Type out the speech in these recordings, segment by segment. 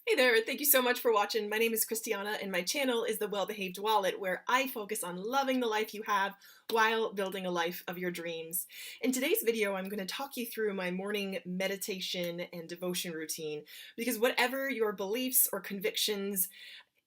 Hey there, thank you so much for watching. My name is Christiana and my channel is The Well-Behaved Wallet, where I focus on loving the life you have while building a life of your dreams. In today's video, I'm going to talk you through my morning meditation and devotion routine, because whatever your beliefs or convictions,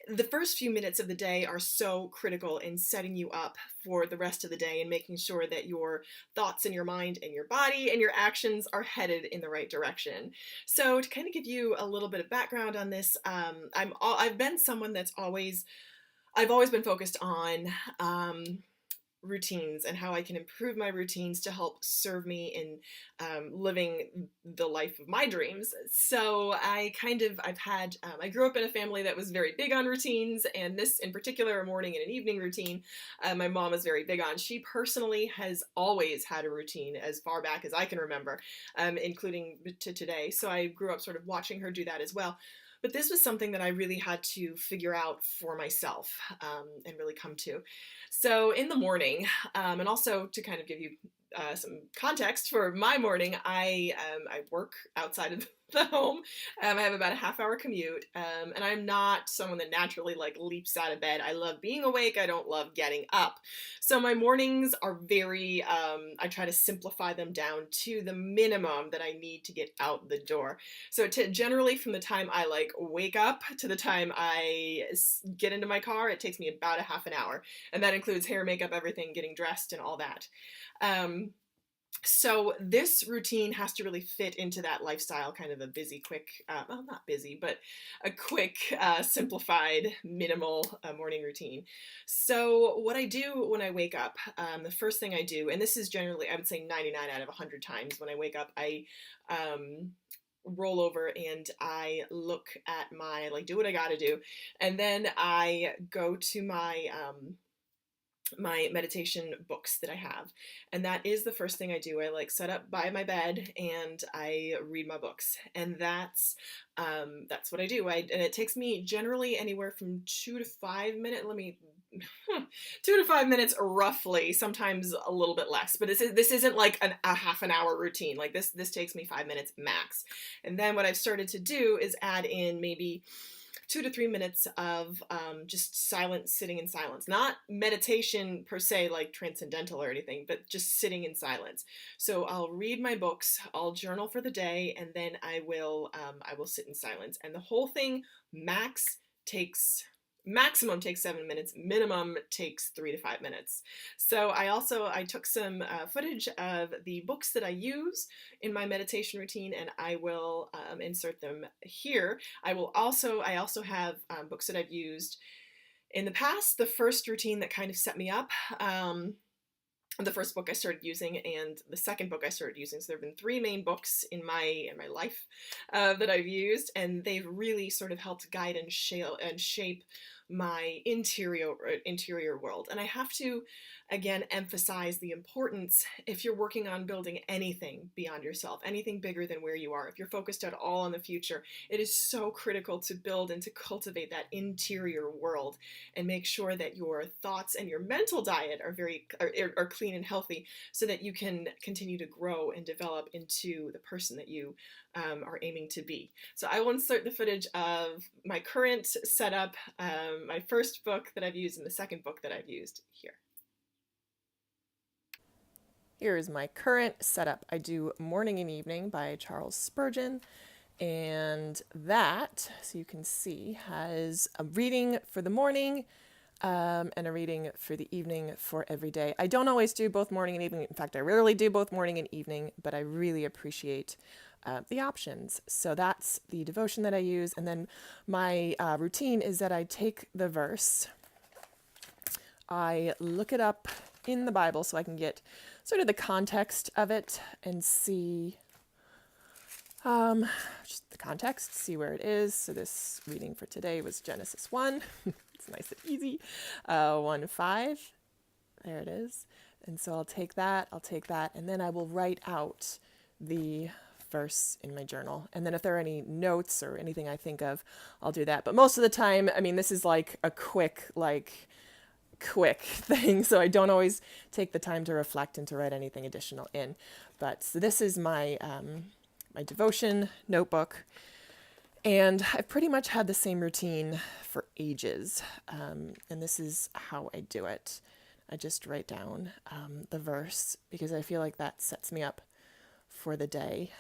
the first few minutes of the day are so critical in setting you up for the rest of the day and making sure that your thoughts and your mind and your body and your actions are headed in the right direction. So to kind of give you a little bit of background on this, I've been someone I've always been focused on routines and how I can improve my routines to help serve me in living the life of my dreams. So I grew up in a family that was very big on routines, and this in particular, a morning and an evening routine, my mom is very big on. She personally has always had a routine as far back as I can remember, including to today. So I grew up sort of watching her do that as well. But this was something that I really had to figure out for myself and really come to. So in the morning, and also to kind of give you some context for my morning, I work outside of the home. I have about a half-hour commute, and I'm not someone that naturally like leaps out of bed. I love being awake. I don't love getting up. So my mornings are very, I try to simplify them down to the minimum that I need to get out the door. So generally from the time I like wake up to the time I get into my car, it takes me about a half an hour. And that includes hair, makeup, everything, getting dressed and all that. So this routine has to really fit into that lifestyle, kind of a busy, quick, well, not busy, but a quick, simplified, minimal morning routine. So what I do when I wake up, the first thing I do, and this is generally, I would say 99 out of 100 times when I wake up, I roll over and I look at do what I gotta do. And then I go to my meditation books that I have. And that is the first thing I do. I like set up by my bed and I read my books. And that's what I do. And it takes me generally anywhere from 2 to 5 minutes. 2 to 5 minutes roughly, sometimes a little bit less, but this isn't like a half an hour routine. Like this takes me 5 minutes max. And then what I've started to do is add in maybe 2 to 3 minutes of just silence, sitting in silence. Not meditation per se, like transcendental or anything, but just sitting in silence. So I'll read my books, I'll journal for the day, and then I will sit in silence. And the whole thing maximum takes 7 minutes, minimum takes 3 to 5 minutes. So I took some footage of the books that I use in my meditation routine, and I will insert them here. I also have books that I've used in the past. The first routine that kind of set me up, the first book I started using and the second book I started using. So there have been three main books in my life that I've used, and they've really sort of helped guide and shape my interior world. And I have to again emphasize the importance, if you're working on building anything beyond yourself, anything bigger than where you are, if you're focused at all on the future, it is so critical to build and to cultivate that interior world and make sure that your thoughts and your mental diet are clean and healthy, so that you can continue to grow and develop into the person that you are aiming to be. So I will insert the footage of my current setup, my first book that I've used and the second book that I've used here. Here is my current setup. I do Morning and Evening by Charles Spurgeon, and that, so you can see, has a reading for the morning and a reading for the evening for every day. I don't always do both morning and evening. In fact, I rarely do both morning and evening, but I really appreciate the options. So that's the devotion that I use. And then my routine is that I take the verse, I look it up in the Bible so I can get sort of the context of it and see just the context, see where it is. So this reading for today was Genesis 1. It's nice and easy. 1:5. There it is. And so I'll take that, and then I will write out the verse in my journal. And then if there are any notes or anything I think of, I'll do that. But most of the time, I mean, this is like a quick thing, so I don't always take the time to reflect and to write anything additional in. But so this is my my devotion notebook, And I've pretty much had the same routine for ages. And this is how I do it. I just write down the verse because I feel like that sets me up for the day.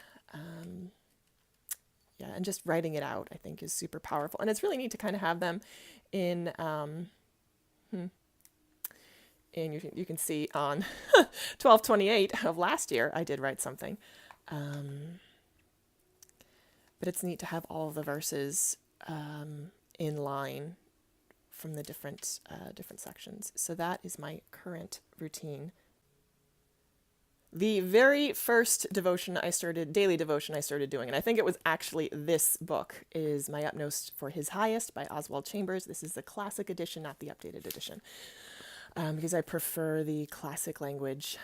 Yeah, and just writing it out, I think, is super powerful. And it's really neat to kind of have them in, you can see on 12/28 of last year, I did write something. But it's neat to have all of the verses in line from the different sections. So that is my current routine. The very first daily devotion I started doing, and I think it was actually this book, is My Utmost for His Highest by Oswald Chambers. This is the classic edition, not the updated edition, because I prefer the classic language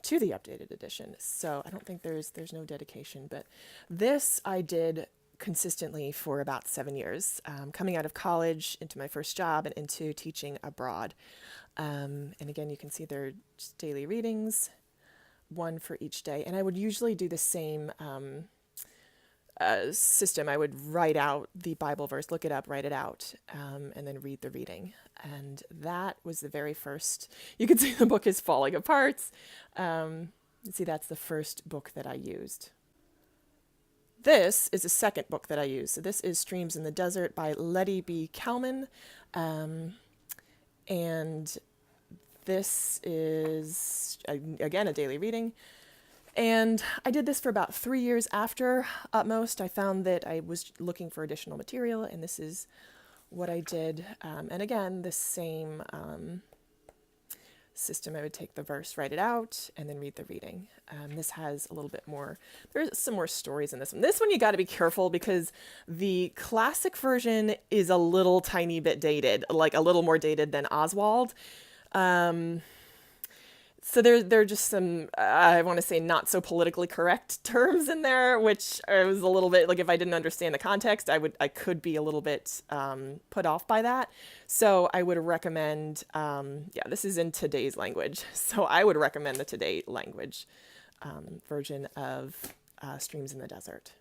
to the updated edition. So I don't think there's no dedication, but this I did consistently for about 7 years, coming out of college into my first job and into teaching abroad. And again, you can see they're just daily readings, one for each day. And I would usually do the same system. I would write out the Bible verse, look it up, write it out, and then read the reading. And that was the very first. You can see the book is falling apart. See, that's the first book that I used. This is the second book that I used. So this is Streams in the Desert by Letty B. Cowman. And this is, again, a daily reading. And I did this for about 3 years after Utmost. I found that I was looking for additional material, and this is what I did. And again, the same system. I would take the verse, write it out, and then read the reading. This has a little bit more, there's some more stories in this one. This one you got to be careful because the classic version is a little tiny bit dated, like a little more dated than Oswald. So there are just some, I want to say, not so politically correct terms in there, which I was a little bit, like, if I didn't understand the context, I could be a little bit put off by that. So I would recommend, this is in today's language. So I would recommend the today language version of Streams in the Desert.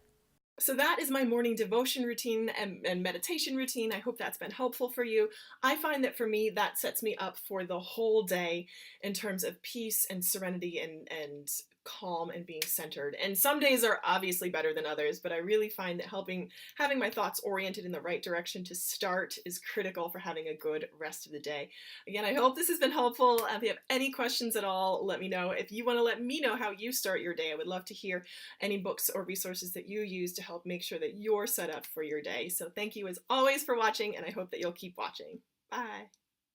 So that is my morning devotion routine and meditation routine. I hope that's been helpful for you. I find that for me, that sets me up for the whole day in terms of peace and serenity and calm and being centered. And some days are obviously better than others, but I really find that having my thoughts oriented in the right direction to start is critical for having a good rest of the day. Again, I hope this has been helpful. If you have any questions at all, let me know. If you want to let me know how you start your day, I would love to hear any books or resources that you use to help make sure that you're set up for your day. So thank you as always for watching, and I hope that you'll keep watching. Bye.